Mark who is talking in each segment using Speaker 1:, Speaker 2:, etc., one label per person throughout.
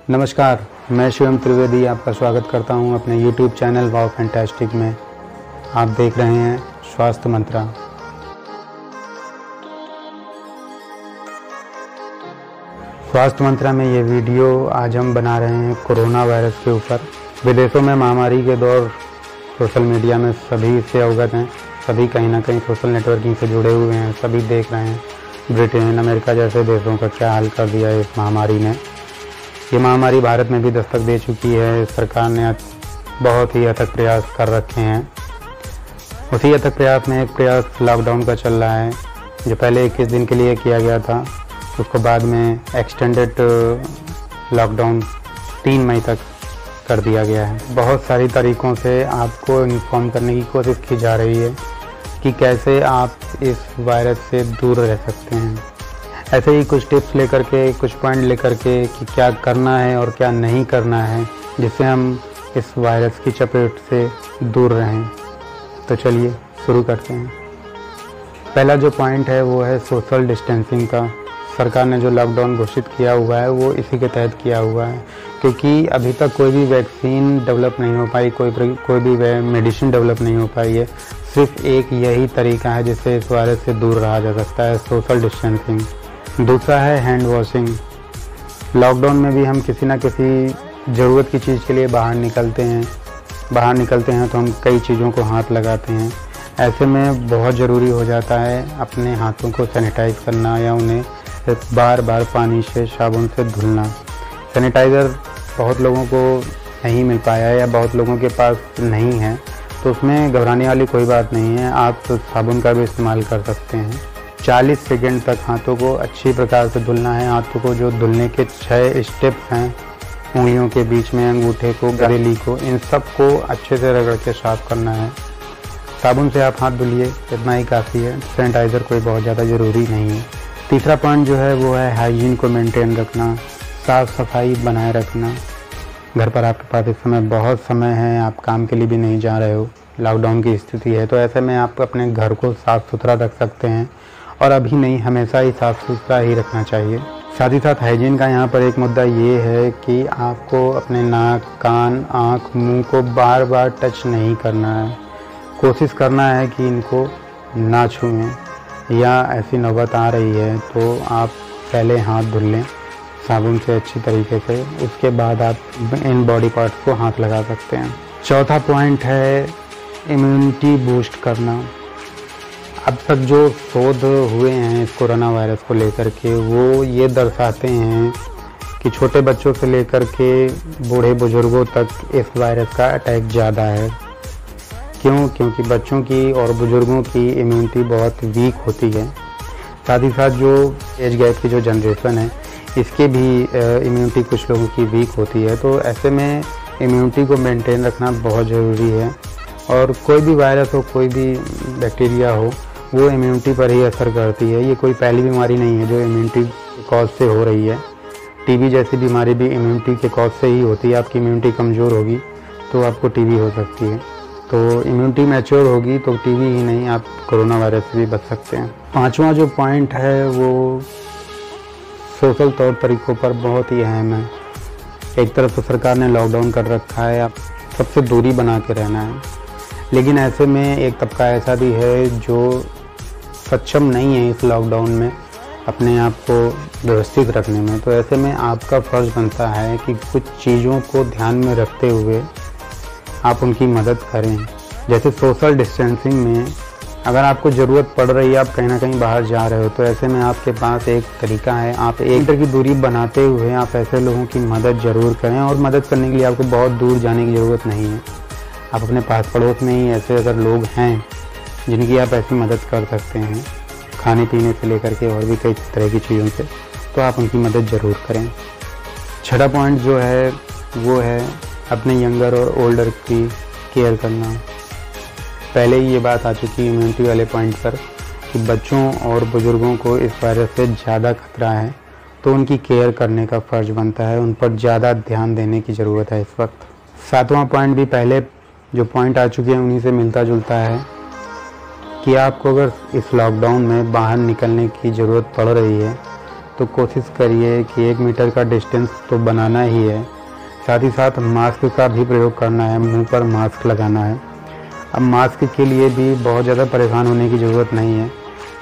Speaker 1: नमस्कार, मैं शिवम त्रिवेदी आपका स्वागत करता हूं अपने YouTube चैनल वाव फैंटास्टिक में। आप देख रहे हैं स्वास्थ्य मंत्रा। स्वास्थ्य मंत्रा में ये वीडियो आज हम बना रहे हैं कोरोना वायरस के ऊपर। विदेशों में महामारी के दौर सोशल मीडिया में सभी इससे अवगत हैं, सभी कहीं ना कहीं सोशल नेटवर्किंग से जुड़े हुए हैं, सभी देख रहे हैं ब्रिटेन, अमेरिका जैसे देशों का क्या हाल कर दिया है इस महामारी ने। ये महामारी भारत में भी दस्तक दे चुकी है। सरकार ने बहुत ही अथक प्रयास कर रखे हैं। उसी अथक प्रयास में एक प्रयास लॉकडाउन का चल रहा है, जो पहले 21 दिन के लिए किया गया था, उसको बाद में एक्सटेंडेड लॉकडाउन 3 मई तक कर दिया गया है। बहुत सारी तरीक़ों से आपको इन्फॉर्म करने की कोशिश की जा रही है कि कैसे आप इस वायरस से दूर रह सकते हैं। ऐसे ही कुछ टिप्स लेकर के, कुछ पॉइंट लेकर के कि क्या करना है और क्या नहीं करना है, जिससे हम इस वायरस की चपेट से दूर रहें। तो चलिए शुरू करते हैं। पहला जो पॉइंट है वो है सोशल डिस्टेंसिंग का। सरकार ने जो लॉकडाउन घोषित किया हुआ है वो इसी के तहत किया हुआ है, क्योंकि अभी तक कोई भी वैक्सीन डेवलप नहीं हो पाई, कोई भी मेडिसिन डेवलप नहीं हो पाई है। सिर्फ एक यही तरीका है जिससे इस वायरस से दूर रहा जा सकता है, सोशल डिस्टेंसिंग। दूसरा है हैंड वॉशिंग। लॉकडाउन में भी हम किसी ना किसी ज़रूरत की चीज़ के लिए बाहर निकलते हैं तो हम कई चीज़ों को हाथ लगाते हैं। ऐसे में बहुत ज़रूरी हो जाता है अपने हाथों को सैनिटाइज करना या उन्हें बार बार पानी से, साबुन से धुलना। सैनिटाइज़र बहुत लोगों को नहीं मिल पाया है या बहुत लोगों के पास नहीं है, तो उसमें घबराने वाली कोई बात नहीं है। आप साबुन का भी इस्तेमाल कर सकते हैं। 40 सेकंड तक हाथों को अच्छी प्रकार से धुलना है। हाथों को जो धुलने के 6 स्टेप्स हैं, उंगलियों के बीच में, अंगूठे को, गरेली को, इन सब को अच्छे से रगड़ के साफ करना है। साबुन से आप हाथ धुलिए, इतना ही काफ़ी है। सैनिटाइज़र कोई बहुत ज़्यादा ज़रूरी नहीं है। तीसरा पॉइंट जो है वो है हाइजीन को मेंटेन रखना, साफ़ सफाई बनाए रखना। घर पर आपके पास इस समय बहुत समय है, आप काम के लिए भी नहीं जा रहे हो, लॉकडाउन की स्थिति है, तो ऐसे में आप अपने घर को साफ़ सुथरा रख सकते हैं और अभी नहीं, हमेशा ही साफ़ सुथरा ही रखना चाहिए। साथ ही साथ हाइजीन का यहाँ पर एक मुद्दा ये है कि आपको अपने नाक, कान, आँख, मुंह को बार बार टच नहीं करना है। कोशिश करना है कि इनको ना छुएं, या ऐसी नौबत आ रही है तो आप पहले हाथ धुल लें साबुन से अच्छी तरीके से, उसके बाद आप इन बॉडी पार्ट्स को हाथ लगा सकते हैं। चौथा पॉइंट है इम्यूनिटी बूस्ट करना। अब तक जो शोध हुए हैं इस कोरोना वायरस को लेकर के, वो ये दर्शाते हैं कि छोटे बच्चों से लेकर के बूढ़े बुजुर्गों तक इस वायरस का अटैक ज़्यादा है। क्यों? क्योंकि बच्चों की और बुजुर्गों की इम्यूनिटी बहुत वीक होती है। साथ ही साथ जो एज गैप की जो जनरेशन है, इसके भी इम्यूनिटी कुछ लोगों की वीक होती है। तो ऐसे में इम्यूनिटी को मेंटेन रखना बहुत ज़रूरी है। और कोई भी वायरस हो, कोई भी बैक्टीरिया हो, वो इम्यूनिटी पर ही असर करती है। ये कोई पहली बीमारी नहीं है जो इम्यूनिटी के कॉज से हो रही है। टीबी जैसी बीमारी भी इम्यूनिटी के कॉज से ही होती है। आपकी इम्यूनिटी कमज़ोर होगी तो आपको टीबी हो सकती है। तो इम्यूनिटी मैच्योर होगी तो टीबी ही नहीं, आप कोरोना वायरस से भी बच सकते हैं। पांचवा जो पॉइंट है वो सोशल तौर तरीक़ों पर बहुत ही अहम है। एक तरफ तो सरकार ने लॉकडाउन कर रखा है, आप सबसे दूरी बना के रहना है, लेकिन ऐसे में एक तबका ऐसा भी है जो सक्षम नहीं है इस लॉकडाउन में अपने आप को व्यवस्थित रखने में। तो ऐसे में आपका फ़र्ज़ बनता है कि कुछ चीज़ों को ध्यान में रखते हुए आप उनकी मदद करें। जैसे सोशल डिस्टेंसिंग में अगर आपको ज़रूरत पड़ रही है, आप कहीं ना कहीं बाहर जा रहे हो, तो ऐसे में आपके पास एक तरीका है, आप 1 मीटर की दूरी बनाते हुए आप ऐसे लोगों की मदद ज़रूर करें। और मदद करने के लिए आपको बहुत दूर जाने की ज़रूरत नहीं है। आप अपने पास पड़ोस में ही ऐसे अगर लोग हैं जिनकी आप ऐसी मदद कर सकते हैं, खाने पीने से लेकर के और भी कई तरह की चीज़ों से, तो आप उनकी मदद ज़रूर करें। छठा पॉइंट जो है वो है अपने यंगर और ओल्डर की केयर करना। पहले ही ये बात आ चुकी है इम्यूनिटी वाले पॉइंट पर कि बच्चों और बुज़ुर्गों को इस वायरस से ज़्यादा खतरा है, तो उनकी केयर करने का फ़र्ज़ बनता है, उन पर ज़्यादा ध्यान देने की ज़रूरत है इस वक्त। 7वां पॉइंट भी पहले जो पॉइंट आ चुके हैं उन्हीं से मिलता जुलता है कि आपको अगर इस लॉकडाउन में बाहर निकलने की ज़रूरत पड़ रही है तो कोशिश करिए कि 1 मीटर का डिस्टेंस तो बनाना ही है। साथ ही साथ मास्क का भी प्रयोग करना है, मुंह पर मास्क लगाना है। अब मास्क के लिए भी बहुत ज़्यादा परेशान होने की ज़रूरत नहीं है।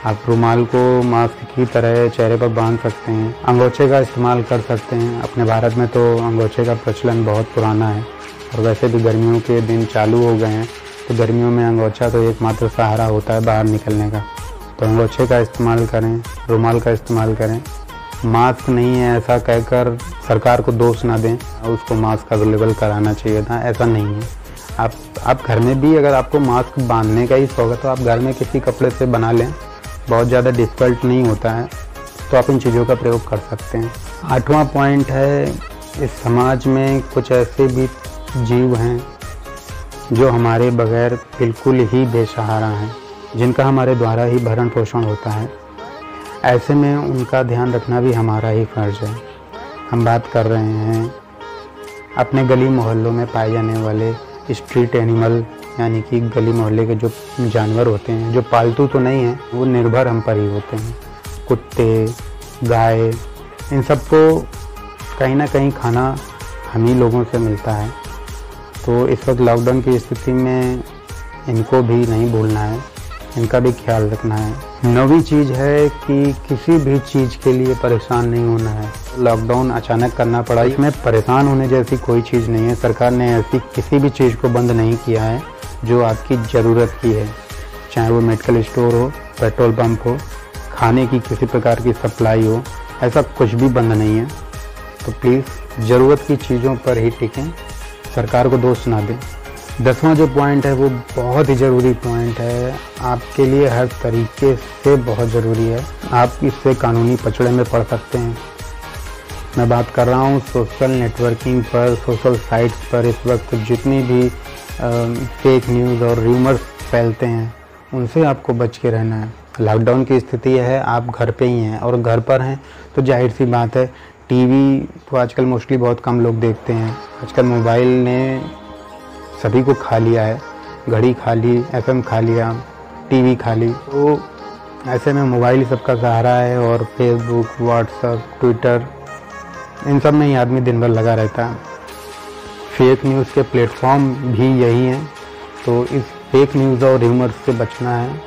Speaker 1: आप रुमाल को मास्क की तरह चेहरे पर बांध सकते हैं, अंगोछे का इस्तेमाल कर सकते हैं। अपने भारत में तो अंगोछे का प्रचलन बहुत पुराना है और वैसे भी गर्मियों के दिन चालू हो गए हैं, तो गर्मियों में अंगोछा तो एकमात्र सहारा होता है बाहर निकलने का। तो अंगोछे का इस्तेमाल करें, रुमाल का इस्तेमाल करें। मास्क नहीं है ऐसा कहकर सरकार को दोष ना दें, उसको मास्क अवेलेबल कराना चाहिए था, ऐसा नहीं है। आप घर में भी अगर आपको मास्क बांधने का ही शौक है तो आप घर में किसी कपड़े से बना लें, बहुत ज़्यादा डिफ़िकल्ट नहीं होता है, तो आप इन चीज़ों का प्रयोग कर सकते हैं। 8वां पॉइंट है, इस समाज में कुछ ऐसे भी जीव हैं जो हमारे बगैर बिल्कुल ही बेसहारा हैं, जिनका हमारे द्वारा ही भरण पोषण होता है। ऐसे में उनका ध्यान रखना भी हमारा ही फ़र्ज़ है। हम बात कर रहे हैं अपने गली मोहल्लों में पाए जाने वाले स्ट्रीट एनिमल, यानी कि गली मोहल्ले के जो जानवर होते हैं, जो पालतू तो नहीं हैं, वो निर्भर हम पर ही होते हैं। कुत्ते, गाय, इन सबको कहीं ना कहीं खाना हम ही लोगों से मिलता है। तो इस वक्त लॉकडाउन की स्थिति में इनको भी नहीं भूलना है, इनका भी ख्याल रखना है। 9वीं चीज़ है कि किसी भी चीज़ के लिए परेशान नहीं होना है। लॉकडाउन अचानक करना पड़ा, इसमें परेशान होने जैसी कोई चीज़ नहीं है। सरकार ने ऐसी किसी भी चीज़ को बंद नहीं किया है जो आपकी ज़रूरत की है, चाहे वो मेडिकल स्टोर हो, पेट्रोल पंप हो, खाने की किसी प्रकार की सप्लाई हो, ऐसा कुछ भी बंद नहीं है। तो प्लीज़ ज़रूरत की चीज़ों पर ही टिकें, सरकार को दोष ना दें। 10वां जो पॉइंट है वो बहुत ही ज़रूरी पॉइंट है, आपके लिए हर तरीके से बहुत ज़रूरी है। आप इससे कानूनी पचड़े में पड़ सकते हैं। मैं बात कर रहा हूँ सोशल नेटवर्किंग पर, सोशल साइट्स पर इस वक्त जितनी भी फेक न्यूज़ और र्यूमर्स फैलते हैं, उनसे आपको बच के रहना है। लॉकडाउन की स्थिति है, आप घर पे ही हैं और घर पर हैं तो जाहिर सी बात है, टीवी तो आजकल मोस्टली बहुत कम लोग देखते हैं। आजकल मोबाइल ने सभी को खा लिया है, घड़ी खा ली, FM खा लिया, टीवी खा ली। तो ऐसे में मोबाइल सबका सहारा है और फेसबुक, व्हाट्सएप, ट्विटर, इन सब में ही आदमी दिन भर लगा रहता है। फेक न्यूज़ के प्लेटफॉर्म भी यही हैं, तो इस फेक न्यूज़ और र्यूमर्स से बचना है।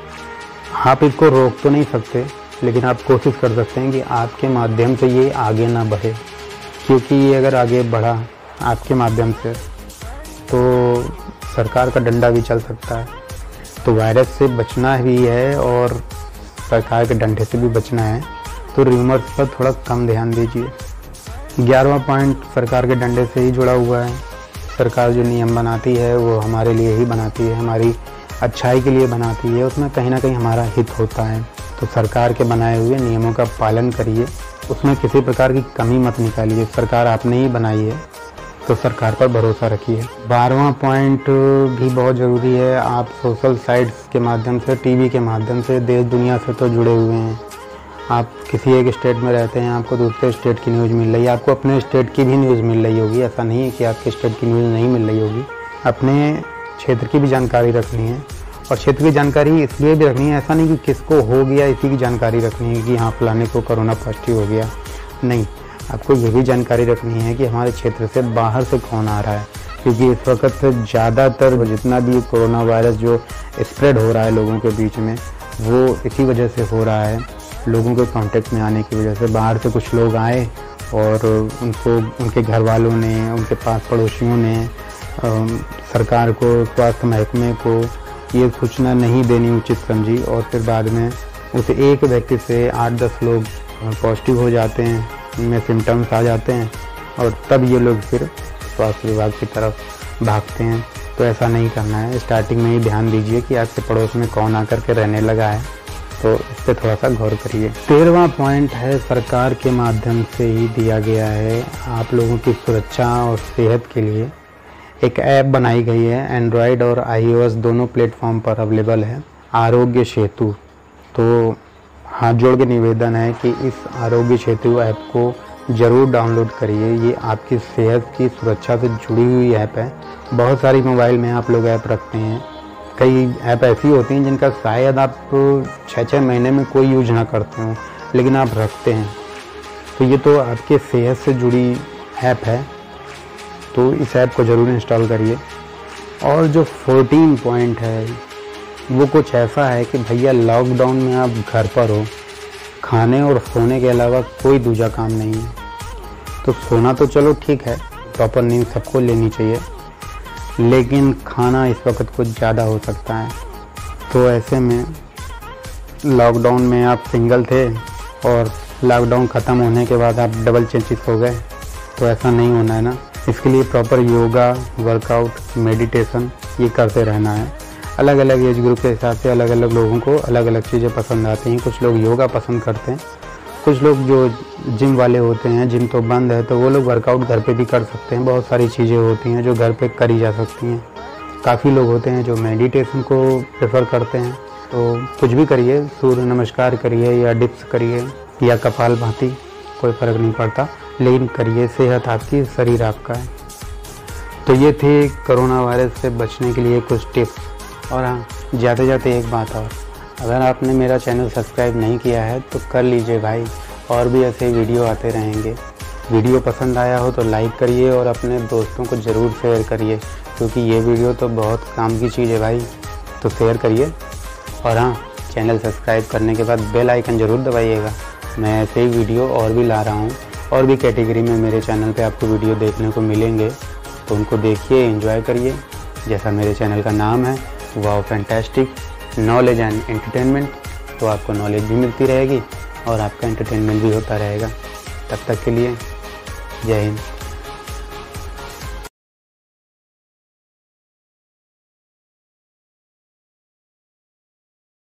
Speaker 1: आप इसको रोक तो नहीं सकते, लेकिन आप कोशिश कर सकते हैं कि आपके माध्यम से ये आगे ना बढ़े, क्योंकि ये अगर आगे बढ़ा आपके माध्यम से तो सरकार का डंडा भी चल सकता है। तो वायरस से बचना भी है और सरकार के डंडे से भी बचना है, तो र्यूमर्स पर थोड़ा कम ध्यान दीजिए। 11वां पॉइंट सरकार के डंडे से ही जुड़ा हुआ है। सरकार जो नियम बनाती है वो हमारे लिए ही बनाती है, हमारी अच्छाई के लिए बनाती है, उसमें कहीं ना कहीं हमारा हित होता है। तो सरकार के बनाए हुए नियमों का पालन करिए, उसमें किसी प्रकार की कमी मत निकालिए। सरकार आपने ही बनाई है तो सरकार पर भरोसा रखिए। 12वां पॉइंट भी बहुत ज़रूरी है, आप सोशल साइट्स के माध्यम से, टीवी के माध्यम से देश दुनिया से तो जुड़े हुए हैं। आप किसी एक स्टेट में रहते हैं, आपको दूसरे स्टेट की न्यूज़ मिल रही है, आपको अपने स्टेट की भी न्यूज़ मिल रही होगी, ऐसा नहीं है कि आपके स्टेट की न्यूज़ नहीं मिल रही होगी। अपने क्षेत्र की भी जानकारी रखनी है, और क्षेत्र की जानकारी इसलिए भी रखनी है, ऐसा नहीं कि किसको हो गया इसी की जानकारी रखनी है कि हाँ फलाने को कोरोना पॉजिटिव हो गया, नहीं। आपको ये भी जानकारी रखनी है कि हमारे क्षेत्र से बाहर से कौन आ रहा है, क्योंकि इस वक्त ज़्यादातर जितना भी कोरोना वायरस जो स्प्रेड हो रहा है लोगों के बीच में, वो इसी वजह से हो रहा है, लोगों के कांटेक्ट में आने की वजह से। बाहर से कुछ लोग आए और उनको उनके घर वालों ने, उनके पास पड़ोसियों ने सरकार को, स्वास्थ्य महकमे को ये सूचना नहीं देनी उचित समझी, और फिर बाद में उस एक व्यक्ति से 8-10 लोग पॉजिटिव हो जाते हैं, इनमें सिम्टम्स आ जाते हैं, और तब ये लोग फिर स्वास्थ्य विभाग की तरफ भागते हैं। तो ऐसा नहीं करना है। स्टार्टिंग में ही ध्यान दीजिए कि आपके पड़ोस में कौन आकर के रहने लगा है, तो इस पर थोड़ा सा गौर करिए। 13वां पॉइंट है, सरकार के माध्यम से ही दिया गया है, आप लोगों की सुरक्षा और सेहत के लिए एक ऐप बनाई गई है, एंड्रॉयड और iOS दोनों प्लेटफॉर्म पर अवेलेबल है, आरोग्य सेतु। तो हाथ जोड़ के निवेदन है कि इस आरोग्य सेतु ऐप को ज़रूर डाउनलोड करिए। ये आपकी सेहत की सुरक्षा से जुड़ी हुई ऐप है। बहुत सारी मोबाइल में आप लोग ऐप रखते हैं, कई ऐप ऐसी होती हैं जिनका शायद आप 6-6 महीने में कोई यूज ना करते हो, लेकिन आप रखते हैं। तो ये तो आपके सेहत से जुड़ी ऐप है, तो इस ऐप को ज़रूर इंस्टॉल करिए। और जो 14 पॉइंट है वो कुछ ऐसा है कि भैया लॉकडाउन में आप घर पर हो, खाने और सोने के अलावा कोई दूसरा काम नहीं है। तो सोना तो चलो ठीक है, प्रॉपर नींद सबको लेनी चाहिए, लेकिन खाना इस वक्त कुछ ज़्यादा हो सकता है। तो ऐसे में लॉकडाउन में आप सिंगल थे और लॉकडाउन ख़त्म होने के बाद आप डबल चेंचिस हो गए, तो ऐसा नहीं होना है ना। इसके लिए प्रॉपर योगा, वर्कआउट, मेडिटेशन ये करते रहना है। अलग अलग एज ग्रुप के हिसाब से अलग अलग लोगों को अलग अलग चीज़ें पसंद आती हैं। कुछ लोग योगा पसंद करते हैं, कुछ लोग जो जिम वाले होते हैं, जिम तो बंद है, तो वो लोग वर्कआउट घर पे भी कर सकते हैं। बहुत सारी चीज़ें होती हैं जो घर पे करी जा सकती हैं। काफ़ी लोग होते हैं जो मेडिटेशन को प्रेफर करते हैं, तो कुछ भी करिए, सूर्य नमस्कार करिए या डिप्स करिए या कपालभाति, कोई फ़र्क नहीं पड़ता, लेकिन करिए। सेहत आपकी, शरीर आपका है। तो ये थे कोरोना वायरस से बचने के लिए कुछ टिप्स। और हाँ, जाते जाते एक बात और, अगर आपने मेरा चैनल सब्सक्राइब नहीं किया है तो कर लीजिए भाई, और भी ऐसे वीडियो आते रहेंगे। वीडियो पसंद आया हो तो लाइक करिए और अपने दोस्तों को ज़रूर शेयर करिए, क्योंकि ये वीडियो तो बहुत काम की चीज़ है भाई, तो शेयर करिए। और हाँ, चैनल सब्सक्राइब करने के बाद बेल आइकन ज़रूर दबाइएगा। मैं ऐसे ही वीडियो और भी ला रहा हूँ, और भी कैटेगरी में मेरे चैनल पे आपको वीडियो देखने को मिलेंगे, तो उनको देखिए, एंजॉय करिए। जैसा मेरे चैनल का नाम है, wow fantastic knowledge and entertainment, तो आपको नॉलेज भी मिलती रहेगी और आपका एंटरटेनमेंट भी होता रहेगा। तब तक के लिए जय हिंद।